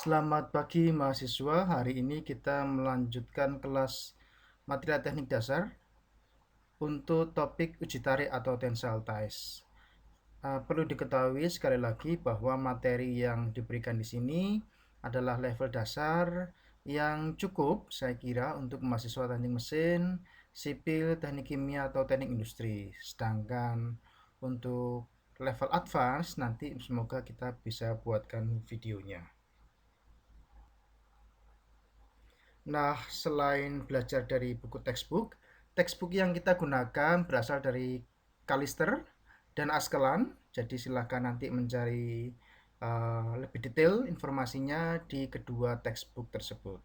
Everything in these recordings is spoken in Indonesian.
Selamat pagi mahasiswa, hari ini kita melanjutkan kelas material teknik dasar untuk topik uji tarik atau tensile ties. Perlu diketahui sekali lagi bahwa materi yang diberikan di sini adalah level dasar yang cukup saya kira untuk mahasiswa teknik mesin, sipil, teknik kimia atau teknik industri. Sedangkan untuk level advance nanti semoga kita bisa buatkan videonya. Nah, selain belajar dari buku textbook yang kita gunakan berasal dari Kalister dan Askelan. Jadi silakan nanti mencari lebih detail informasinya di kedua textbook tersebut.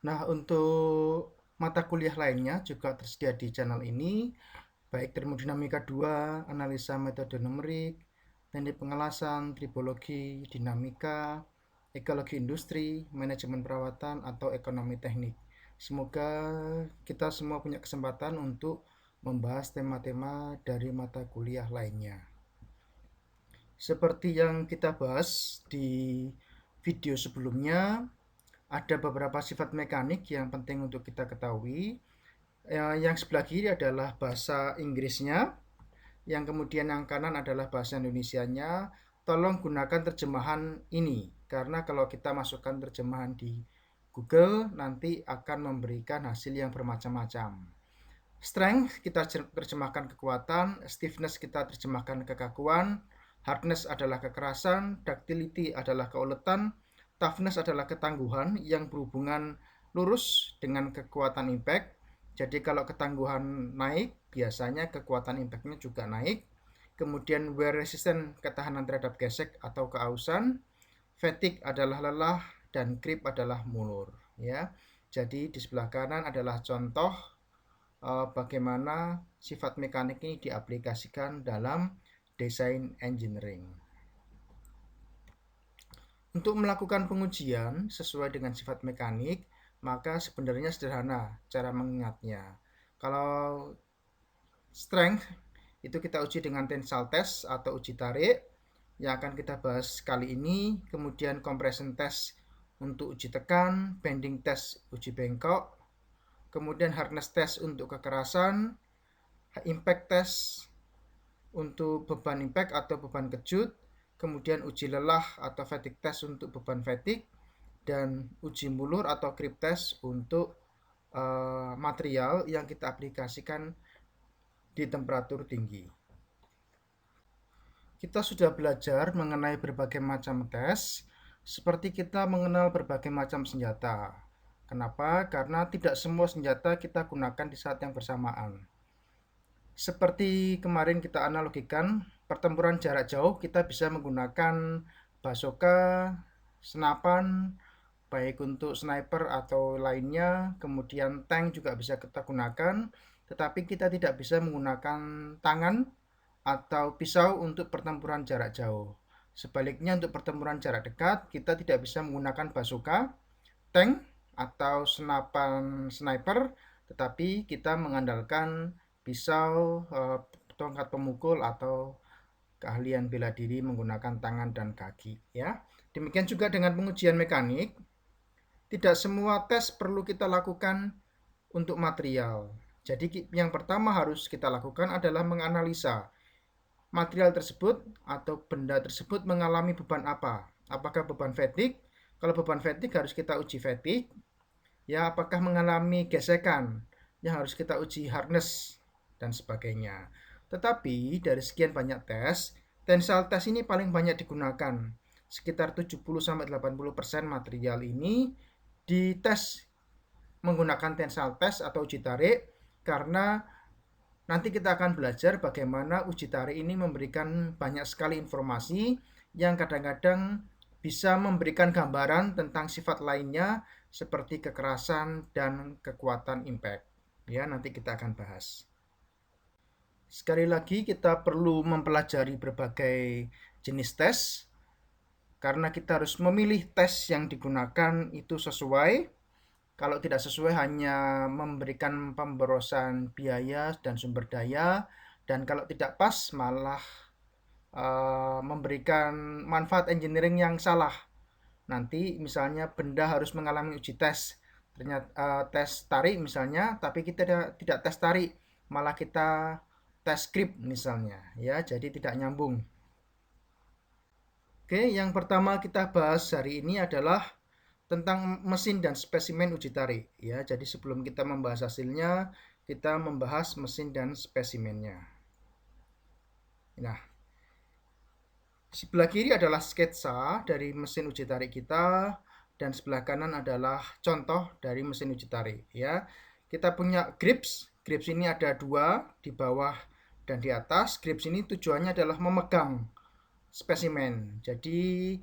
Nah, untuk mata kuliah lainnya juga tersedia di channel ini, baik termodinamika 2, analisa metode numerik, teknik pengelasan, tribologi, dinamika, ekologi industri, manajemen perawatan, atau ekonomi teknik. Semoga kita semua punya kesempatan untuk membahas tema-tema dari mata kuliah lainnya. Seperti yang kita bahas di video sebelumnya, ada beberapa sifat mekanik yang penting untuk kita ketahui. Yang sebelah kiri adalah bahasa Inggrisnya, yang kemudian yang kanan adalah bahasa Indonesianya. Tolong gunakan terjemahan ini, karena kalau kita masukkan terjemahan di Google nanti akan memberikan hasil yang bermacam-macam. Strength kita terjemahkan kekuatan, stiffness kita terjemahkan kekakuan, hardness adalah kekerasan, ductility adalah keuletan, toughness adalah ketangguhan yang berhubungan lurus dengan kekuatan impact. Jadi kalau ketangguhan naik, biasanya kekuatan impactnya juga naik. Kemudian wear resistant, ketahanan terhadap gesek atau keausan. Fatigue adalah lelah dan creep adalah mulur. Ya, jadi di sebelah kanan adalah contoh bagaimana sifat mekanik ini diaplikasikan dalam desain engineering. Untuk melakukan pengujian sesuai dengan sifat mekanik, maka sebenarnya sederhana cara mengingatnya. Kalau strength itu kita uji dengan tensile test atau uji tarik yang akan kita bahas kali ini. Kemudian compression test untuk uji tekan, bending test uji bengkok, kemudian hardness test untuk kekerasan, impact test untuk beban impact atau beban kejut, kemudian uji lelah atau fatigue test untuk beban fatigue, dan uji mulur atau creep test untuk material yang kita aplikasikan di temperatur tinggi. Kita sudah belajar mengenai berbagai macam tes, seperti kita mengenal berbagai macam senjata. Kenapa? Karena tidak semua senjata kita gunakan di saat yang bersamaan. Seperti kemarin kita analogikan, pertempuran jarak jauh kita bisa menggunakan bazooka, senapan, baik untuk sniper atau lainnya, kemudian tank juga bisa kita gunakan, tetapi kita tidak bisa menggunakan tangan atau pisau untuk pertempuran jarak jauh. Sebaliknya untuk pertempuran jarak dekat, kita tidak bisa menggunakan bazooka, tank, atau senapan sniper, tetapi kita mengandalkan pisau, tongkat pemukul, atau keahlian bela diri menggunakan tangan dan kaki. Ya, demikian juga dengan pengujian mekanik. Tidak semua tes perlu kita lakukan untuk material. Jadi yang pertama harus kita lakukan adalah menganalisa material tersebut atau benda tersebut mengalami beban apa. Apakah beban fatigue? Kalau beban fatigue harus kita uji fatigue. Ya, apakah mengalami gesekan? Yang harus kita uji hardness dan sebagainya. Tetapi dari sekian banyak tes, tensile test ini paling banyak digunakan. Sekitar 70-80% material ini dites menggunakan tensile test atau uji tarik karena nanti kita akan belajar bagaimana uji tarik ini memberikan banyak sekali informasi yang kadang-kadang bisa memberikan gambaran tentang sifat lainnya seperti kekerasan dan kekuatan impact. Ya, nanti kita akan bahas. Sekali lagi kita perlu mempelajari berbagai jenis tes karena kita harus memilih tes yang digunakan itu sesuai. Kalau tidak sesuai hanya memberikan pemborosan biaya dan sumber daya, dan kalau tidak pas malah memberikan manfaat engineering yang salah. Nanti misalnya benda harus mengalami uji tes, ternyata tes tarik misalnya, tapi kita tidak tes tarik, malah kita tes grip misalnya, ya, jadi tidak nyambung. Oke, yang pertama kita bahas hari ini adalah tentang mesin dan spesimen uji tarik, ya. Jadi sebelum kita membahas hasilnya, kita membahas mesin dan spesimennya. Nah, sebelah kiri adalah sketsa dari mesin uji tarik kita dan sebelah kanan adalah contoh dari mesin uji tarik, ya. Kita punya grips. Grips ini ada dua, di bawah dan di atas. Grips ini tujuannya adalah memegang spesimen. Jadi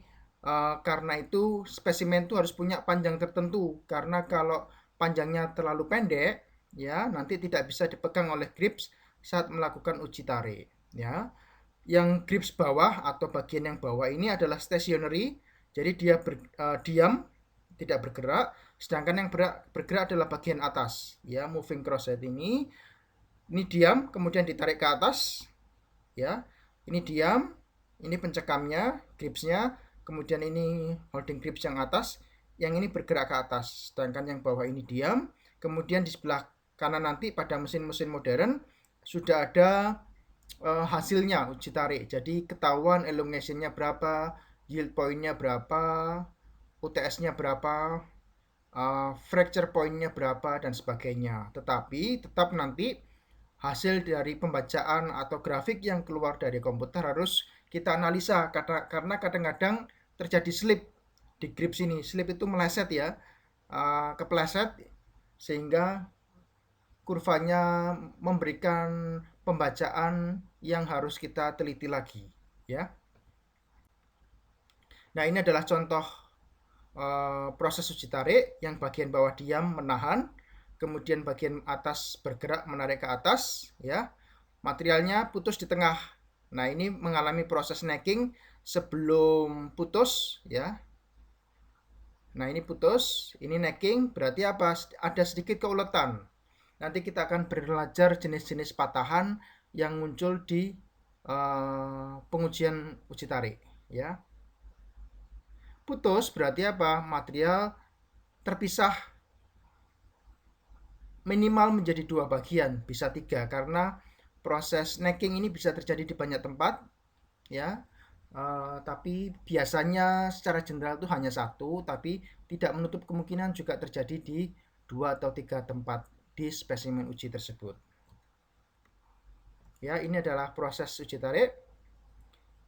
karena itu spesimen itu harus punya panjang tertentu, karena kalau panjangnya terlalu pendek, ya, nanti tidak bisa dipegang oleh grips saat melakukan uji tarik, ya. Yang grips bawah atau bagian yang bawah ini adalah stationary, jadi dia diam, tidak bergerak, sedangkan yang bergerak adalah bagian atas, ya, moving crosshead ini diam kemudian ditarik ke atas, ya. Ini diam, ini pencekamnya, gripsnya, kemudian ini holding grips yang atas, yang ini bergerak ke atas, sedangkan yang bawah ini diam. Kemudian di sebelah kanan nanti pada mesin-mesin modern sudah ada hasilnya uji tarik, jadi ketahuan elongationnya berapa, yield pointnya berapa, UTS-nya berapa, fracture point-nya berapa, dan sebagainya. Tetapi tetap nanti hasil dari pembacaan atau grafik yang keluar dari komputer harus kita analisa, karena kadang-kadang terjadi slip di grips ini. Slip itu meleset, ya, kepleset, sehingga kurvanya memberikan pembacaan yang harus kita teliti lagi, ya. Nah, ini adalah contoh proses uji tarik yang bagian bawah diam menahan, kemudian bagian atas bergerak menarik ke atas, ya. Materialnya putus di tengah. Nah, ini mengalami proses necking sebelum putus, ya. Nah, ini putus, ini necking, berarti apa? Ada sedikit keuletan. Nanti kita akan belajar jenis-jenis patahan yang muncul di pengujian uji tarik, ya. Putus berarti apa? Material terpisah minimal menjadi dua bagian, bisa tiga, karena proses necking ini bisa terjadi di banyak tempat, ya. Tapi biasanya secara general itu hanya satu, tapi tidak menutup kemungkinan juga terjadi di 2 atau 3 tempat di spesimen uji tersebut. Ya, ini adalah proses uji tarik.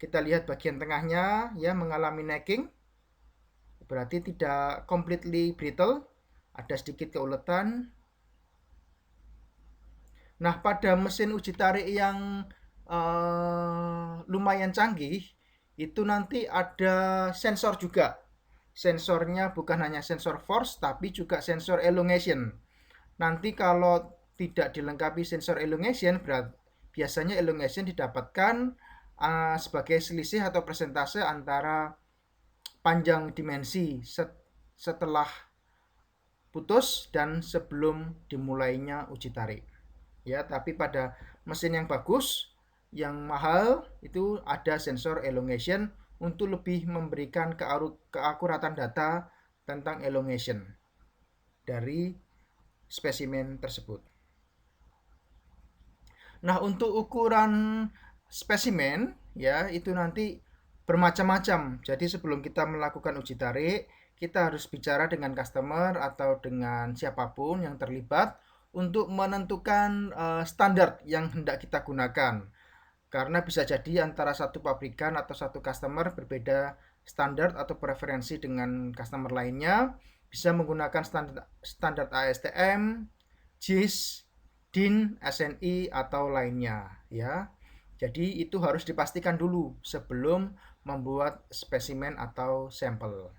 Kita lihat bagian tengahnya, ya, mengalami necking, berarti tidak completely brittle, ada sedikit keuletan. Nah, pada mesin uji tarik yang lumayan canggih, itu nanti ada sensor juga. Sensornya bukan hanya sensor force, tapi juga sensor elongation. Nanti kalau tidak dilengkapi sensor elongation, biasanya elongation didapatkan sebagai selisih atau persentase antara panjang dimensi setelah putus dan sebelum dimulainya uji tarik, ya. Tapi pada mesin yang bagus, yang mahal, itu ada sensor elongation untuk lebih memberikan keakuratan data tentang elongation dari spesimen tersebut. Nah, untuk ukuran spesimen, ya, itu nanti bermacam-macam. Jadi sebelum kita melakukan uji tarik, kita harus bicara dengan customer atau dengan siapapun yang terlibat untuk menentukan standar yang hendak kita gunakan. Karena bisa jadi antara satu pabrikan atau satu customer berbeda standar atau preferensi dengan customer lainnya, bisa menggunakan standar ASTM, JIS, DIN, SNI atau lainnya ya. Jadi itu harus dipastikan dulu sebelum membuat spesimen atau sampel.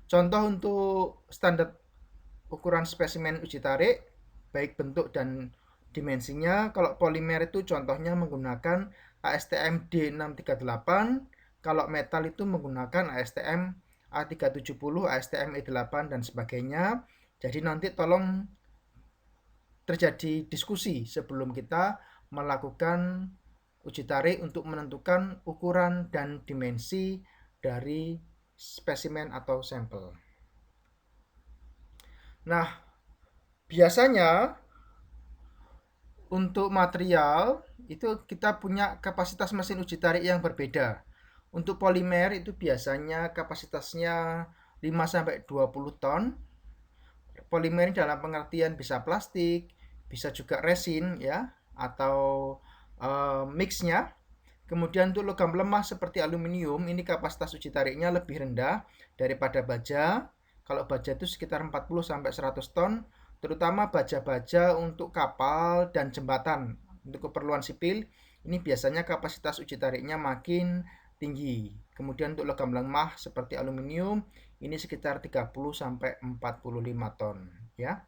Contoh untuk standar ukuran spesimen uji tarik, baik bentuk dan dimensinya, kalau polimer itu contohnya menggunakan ASTM D638, kalau metal itu menggunakan ASTM A370, ASTM E8 dan sebagainya. Jadi nanti tolong terjadi diskusi sebelum kita melakukan uji tarik untuk menentukan ukuran dan dimensi dari spesimen atau sampel. Nah, biasanya untuk material itu kita punya kapasitas mesin uji tarik yang berbeda. Untuk polimer itu biasanya kapasitasnya 5-20 ton. Polimer dalam pengertian bisa plastik, bisa juga resin ya, atau mixnya. Kemudian untuk logam lemah seperti aluminium, ini kapasitas uji tariknya lebih rendah daripada baja. Kalau baja itu sekitar 40-100 ton, terutama baja-baja untuk kapal dan jembatan. Untuk keperluan sipil, ini biasanya kapasitas uji tariknya makin tinggi. Kemudian untuk logam lemah seperti aluminium, ini sekitar 30-45 ton ya.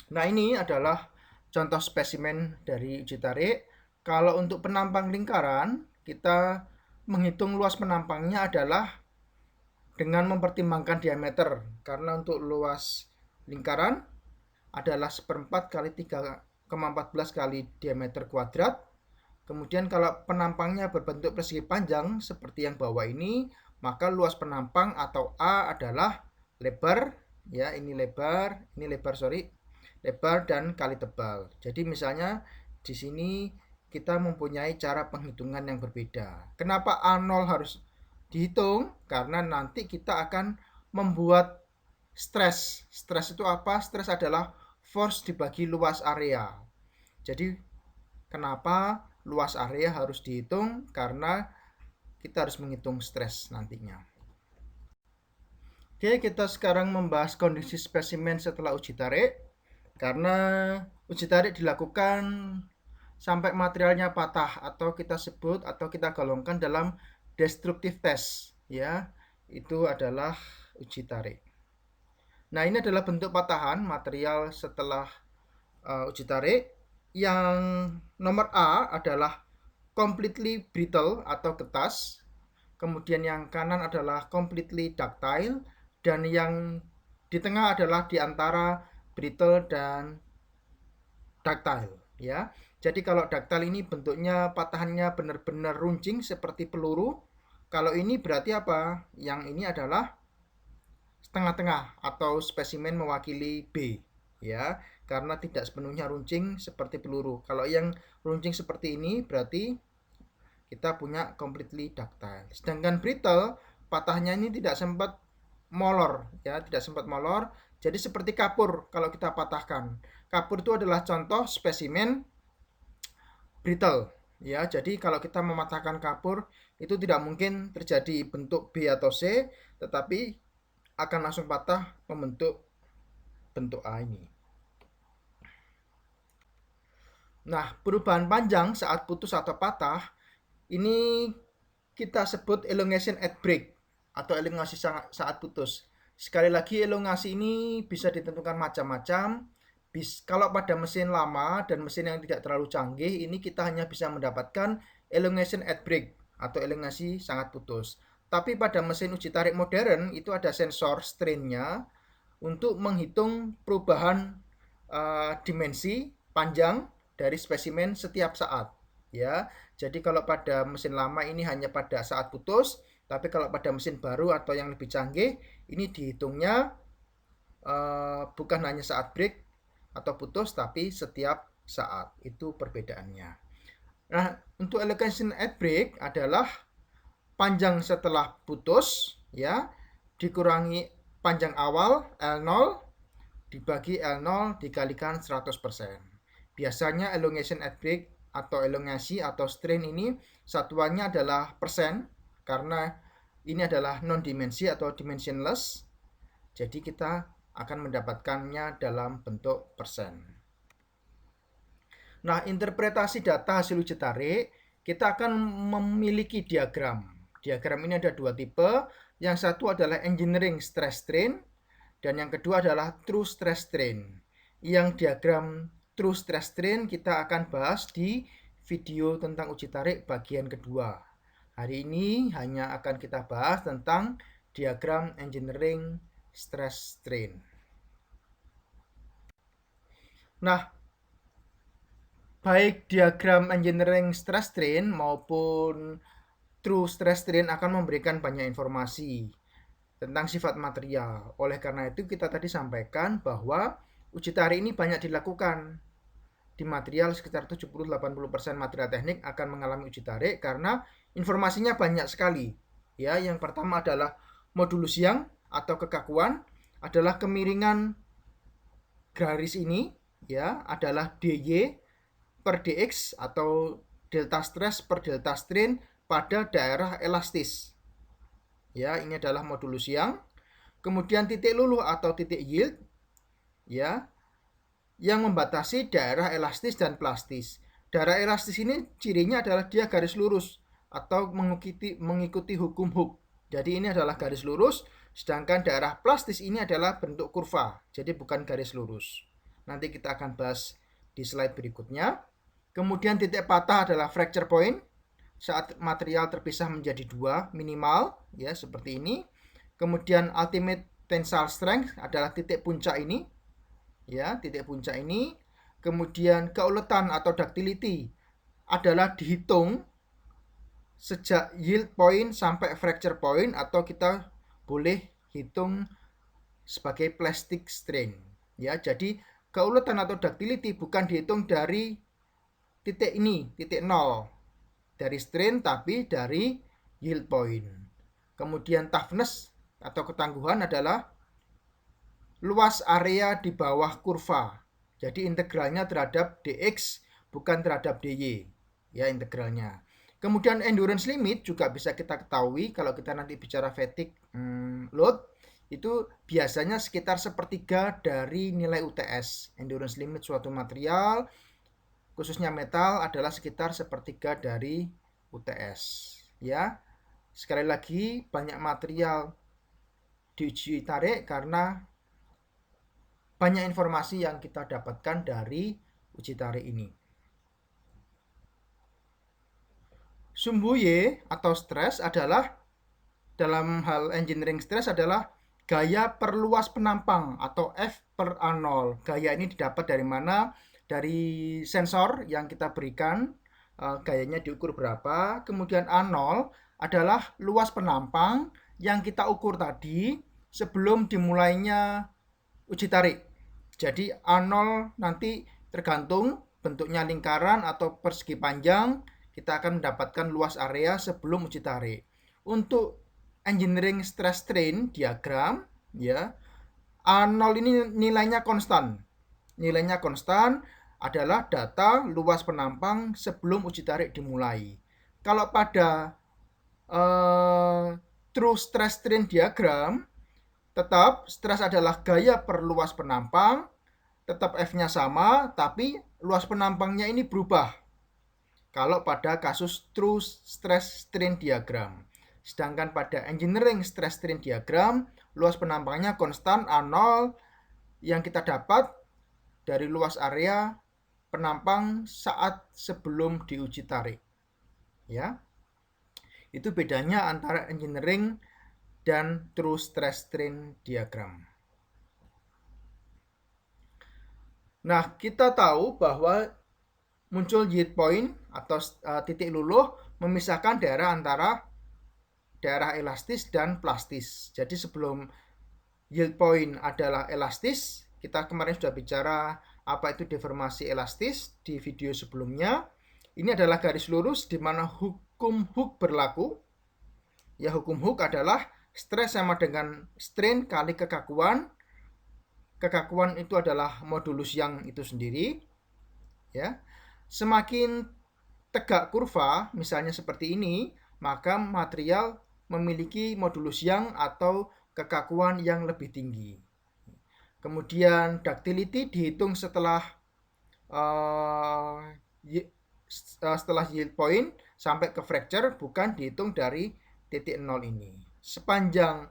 Nah, ini adalah contoh spesimen dari uji tarik. Kalau untuk penampang lingkaran, kita menghitung luas penampangnya adalah dengan mempertimbangkan diameter. Karena untuk luas lingkaran adalah 1/4 kali 3,14 kali diameter kuadrat. Kemudian kalau penampangnya berbentuk persegi panjang seperti yang bawah ini, maka luas penampang atau A adalah lebar, ya ini lebar dan kali tebal. Jadi misalnya di sini kita mempunyai cara penghitungan yang berbeda. Kenapa A0 harus dihitung? Karena nanti kita akan membuat stres. Stres itu apa? Stres adalah force dibagi luas area. Jadi kenapa luas area harus dihitung? Karena kita harus menghitung stres nantinya. Oke, kita sekarang membahas kondisi spesimen setelah uji tarik. Karena uji tarik dilakukan sampai materialnya patah atau kita sebut atau kita golongkan dalam destructive test ya. Itu adalah uji tarik. Nah, ini adalah bentuk patahan material setelah uji tarik. Yang nomor A adalah completely brittle atau ketas. Kemudian yang kanan adalah completely ductile dan yang di tengah adalah di antara brittle dan ductile ya. Jadi kalau ductile ini bentuknya patahannya benar-benar runcing seperti peluru. Kalau ini berarti apa? Yang ini adalah setengah-tengah atau spesimen mewakili B ya, karena tidak sepenuhnya runcing seperti peluru. Kalau yang runcing seperti ini berarti kita punya completely ductile. Sedangkan brittle patahnya ini tidak sempat molor ya, tidak sempat molor. Jadi seperti kapur kalau kita patahkan. Kapur itu adalah contoh spesimen brittle ya. Jadi kalau kita mematahkan kapur itu tidak mungkin terjadi bentuk B atau C, tetapi akan langsung patah membentuk bentuk A ini. Nah, perubahan panjang saat putus atau patah ini kita sebut elongation at break atau elongasi saat putus. Sekali lagi, elongasi ini bisa ditentukan macam-macam. Kalau pada mesin lama dan mesin yang tidak terlalu canggih, ini kita hanya bisa mendapatkan elongation at break atau elongasi sangat putus. Tapi pada mesin uji tarik modern itu ada sensor strain-nya untuk menghitung perubahan dimensi panjang dari spesimen setiap saat. Ya, jadi kalau pada mesin lama ini hanya pada saat putus, tapi kalau pada mesin baru atau yang lebih canggih ini dihitungnya bukan hanya saat break atau putus, tapi setiap saat. Itu perbedaannya. Nah, untuk elongation at break adalah panjang setelah putus ya dikurangi panjang awal L0 dibagi L0 dikalikan 100%. Biasanya elongation at break atau elongasi atau strain ini satuannya adalah persen karena ini adalah non dimensi atau dimensionless. Jadi kita akan mendapatkannya dalam bentuk persen. Nah, interpretasi data hasil uji tarik, kita akan memiliki diagram. Diagram ini ada dua tipe. Yang satu adalah engineering stress strain, dan yang kedua adalah true stress strain. Yang diagram true stress strain kita akan bahas di video tentang uji tarik bagian kedua. Hari ini hanya akan kita bahas tentang diagram engineering stress strain. Nah, baik diagram engineering stress strain maupun true stress strain akan memberikan banyak informasi tentang sifat material. Oleh karena itu kita tadi sampaikan bahwa uji tarik ini banyak dilakukan di material. Sekitar 70-80% material teknik akan mengalami uji tarik karena informasinya banyak sekali. Ya, yang pertama adalah modulus Young atau kekakuan, adalah kemiringan garis ini ya adalah dy per dx atau delta stress per delta strain pada daerah elastis. Ya, ini adalah modulus Young. Kemudian titik luluh atau titik yield ya yang membatasi daerah elastis dan plastis. Daerah elastis ini cirinya adalah dia garis lurus atau mengikuti hukum Hooke. Jadi ini adalah garis lurus, sedangkan daerah plastis ini adalah bentuk kurva, jadi bukan garis lurus. Nanti kita akan bahas di slide berikutnya. Kemudian titik patah adalah fracture point, saat material terpisah menjadi dua minimal, ya seperti ini. Kemudian ultimate tensile strength adalah titik puncak ini, ya titik puncak ini. Kemudian keuletan atau ductility adalah dihitung sejak yield point sampai fracture point, atau kita boleh hitung sebagai plastic strain. Ya, jadi keuletan atau ductility bukan dihitung dari titik ini, titik 0 dari strain, tapi dari yield point. Kemudian toughness atau ketangguhan adalah luas area di bawah kurva. Jadi integralnya terhadap dx bukan terhadap dy. Ya, integralnya. Kemudian endurance limit juga bisa kita ketahui kalau kita nanti bicara fatigue load, itu biasanya sekitar sepertiga dari nilai UTS. Endurance limit suatu material, khususnya metal, adalah sekitar sepertiga dari UTS. Ya, sekali lagi banyak material diuji tarik karena banyak informasi yang kita dapatkan dari uji tarik ini. Sumbu Y atau stres adalah, dalam hal engineering stress, adalah gaya perluas penampang atau F per A0. Gaya ini didapat dari mana? Dari sensor yang kita berikan, gayanya diukur berapa. Kemudian A0 adalah luas penampang yang kita ukur tadi sebelum dimulainya uji tarik. Jadi A0 nanti tergantung bentuknya lingkaran atau persegi panjang, kita akan mendapatkan luas area sebelum uji tarik. Untuk engineering stress strain diagram, ya, A0 ini nilainya konstan. Nilainya konstan adalah data luas penampang sebelum uji tarik dimulai. Kalau pada true stress strain diagram, tetap stres adalah gaya per luas penampang, tetap F-nya sama, tapi luas penampangnya ini berubah kalau pada kasus true stress strain diagram. Sedangkan pada engineering stress strain diagram, luas penampangnya konstan A0 yang kita dapat dari luas area penampang saat sebelum diuji tarik. Ya, itu bedanya antara engineering dan true stress strain diagram. Nah, kita tahu bahwa muncul yield point atau titik luluh memisahkan daerah antara daerah elastis dan plastis. Jadi sebelum yield point adalah elastis, kita kemarin sudah bicara apa itu deformasi elastis di video sebelumnya. Ini adalah garis lurus di mana hukum Hooke berlaku. Ya, hukum Hooke adalah stres sama dengan strain kali kekakuan. Kekakuan itu adalah modulus Young itu sendiri. Ya, semakin tegak kurva, misalnya seperti ini, maka material memiliki modulus Young atau kekakuan yang lebih tinggi. Kemudian ductility dihitung setelah yield point sampai ke fracture, bukan dihitung dari titik 0 ini. Sepanjang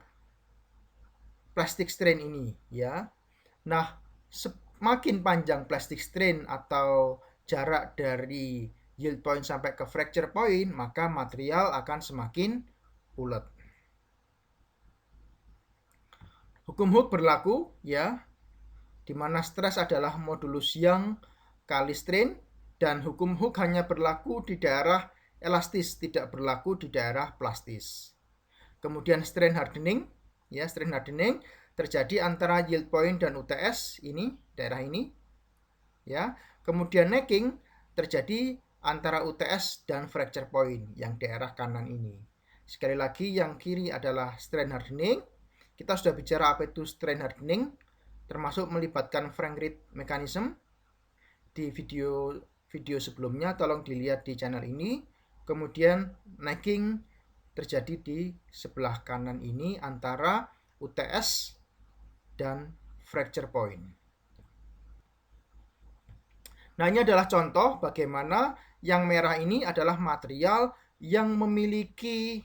plastic strain ini ya. Nah, semakin panjang plastic strain atau jarak dari yield point sampai ke fracture point, maka material akan semakin ulet. Hukum Hooke berlaku ya, di mana stres adalah modulus Young kali strain, dan hukum Hooke hanya berlaku di daerah elastis, tidak berlaku di daerah plastis. Kemudian strain hardening, ya, strain hardening terjadi antara yield point dan UTS ini, daerah ini, ya. Kemudian necking terjadi antara UTS dan fracture point yang daerah kanan ini. Sekali lagi, yang kiri adalah strain hardening. Kita sudah bicara apa itu strain hardening, termasuk melibatkan Frank Reed mechanism di video sebelumnya, tolong dilihat di channel ini. Kemudian necking terjadi di sebelah kanan ini antara UTS dan fracture point. Nah, ini adalah contoh bagaimana yang merah ini adalah material yang memiliki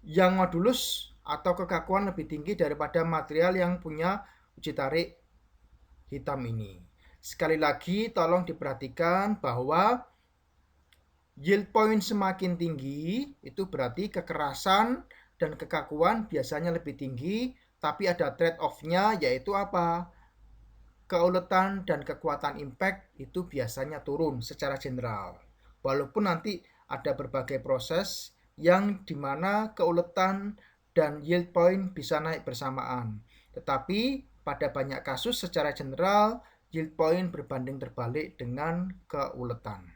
yang modulus atau kekakuan lebih tinggi daripada material yang punya uji tarik hitam ini. Sekali lagi tolong diperhatikan bahwa yield point semakin tinggi itu berarti kekerasan dan kekakuan biasanya lebih tinggi, tapi ada trade-off-nya, yaitu apa? Keuletan dan kekuatan impact itu biasanya turun secara general. Walaupun nanti ada berbagai proses yang dimana keuletan dan yield point bisa naik bersamaan. Tetapi pada banyak kasus secara general yield point berbanding terbalik dengan keuletan.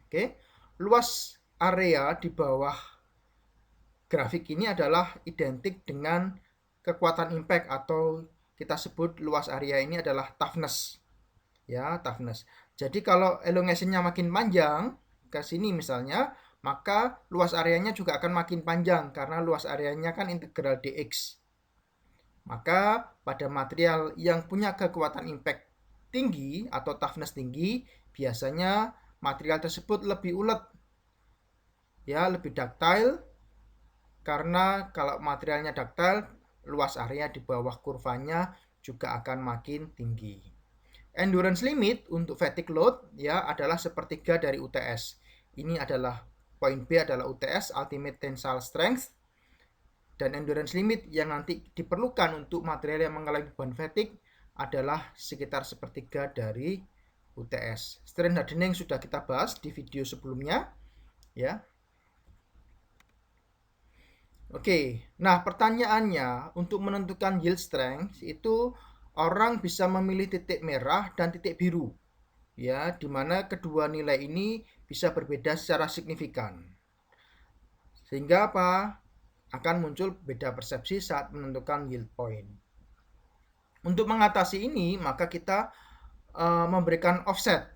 Oke, luas area di bawah grafik ini adalah identik dengan kekuatan impact, atau kita sebut luas area ini adalah toughness. Ya, toughness. Jadi kalau elongation-nya makin panjang ke sini misalnya, maka luas areanya juga akan makin panjang karena luas areanya kan integral dx. Maka pada material yang punya kekuatan impact tinggi atau toughness tinggi, biasanya material tersebut lebih ulet, ya, lebih ductile. Karena kalau materialnya ductile, luas area di bawah kurvanya juga akan makin tinggi. Endurance limit untuk fatigue load ya adalah sepertiga dari UTS. Ini adalah poin B adalah UTS, ultimate tensile strength. Dan endurance limit yang nanti diperlukan untuk material yang mengalami beban fatigue adalah sekitar sepertiga dari UTS. Strain hardening sudah kita bahas di video sebelumnya ya. Oke, nah pertanyaannya untuk menentukan yield strength itu orang bisa memilih titik merah dan titik biru, ya, dimana kedua nilai ini bisa berbeda secara signifikan. Sehingga apa? Akan muncul beda persepsi saat menentukan yield point. Untuk mengatasi ini, maka kita memberikan offset,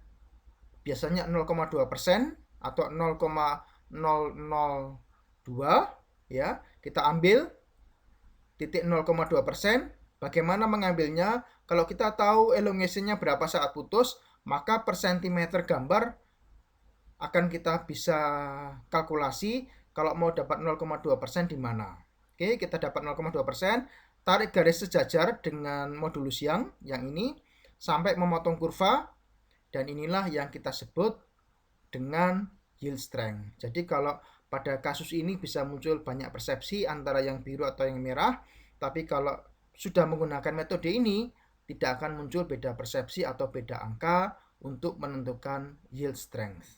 biasanya 0,2% atau 0,002. Ya, kita ambil titik 0,2%. Bagaimana mengambilnya? Kalau kita tahu elongation-nya berapa saat putus, maka per sentimeter gambar akan kita bisa kalkulasi kalau mau dapat 0,2% di mana. Oke, kita dapat 0,2%, tarik garis sejajar dengan modulus Young yang ini sampai memotong kurva, dan inilah yang kita sebut dengan yield strength. Jadi kalau pada kasus ini bisa muncul banyak persepsi antara yang biru atau yang merah, tapi kalau sudah menggunakan metode ini tidak akan muncul beda persepsi atau beda angka untuk menentukan yield strength.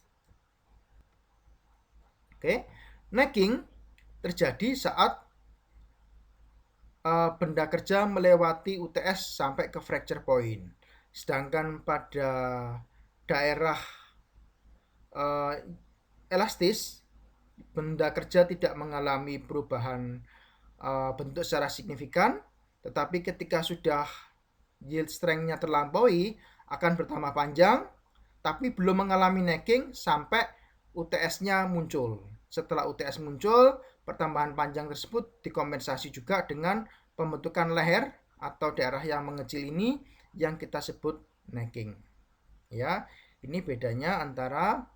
Oke, necking terjadi saat benda kerja melewati UTS sampai ke fracture point. Sedangkan pada daerah elastis, benda kerja tidak mengalami perubahan bentuk secara signifikan, tetapi ketika sudah yield strength-nya terlampaui akan bertambah panjang, tapi belum mengalami necking sampai UTS-nya muncul. Setelah UTS muncul, pertambahan panjang tersebut dikompensasi juga dengan pembentukan leher atau daerah yang mengecil ini yang kita sebut necking. Ya, ini bedanya antara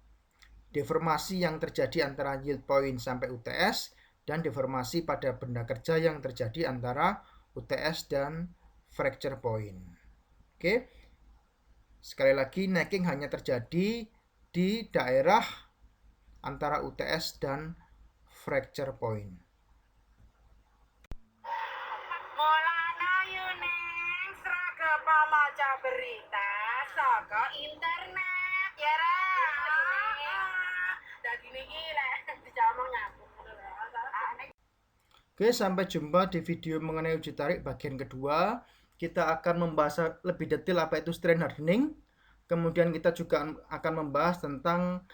deformasi yang terjadi antara yield point sampai UTS dan deformasi pada benda kerja yang terjadi antara UTS dan fracture point. Oke. Sekali lagi, necking hanya terjadi di daerah antara UTS dan fracture point. Mulana Yuneng Sragapa maca berita saka internet ya ra. Dadi niki lek dijamong nyambung. Oke, sampai jumpa di video mengenai uji tarik bagian kedua. Kita akan membahas lebih detail apa itu strain hardening. Kemudian kita juga akan membahas tentang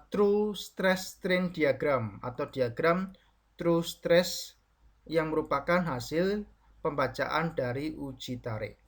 true stress strain diagram atau diagram true stress yang merupakan hasil pembacaan dari uji tarik.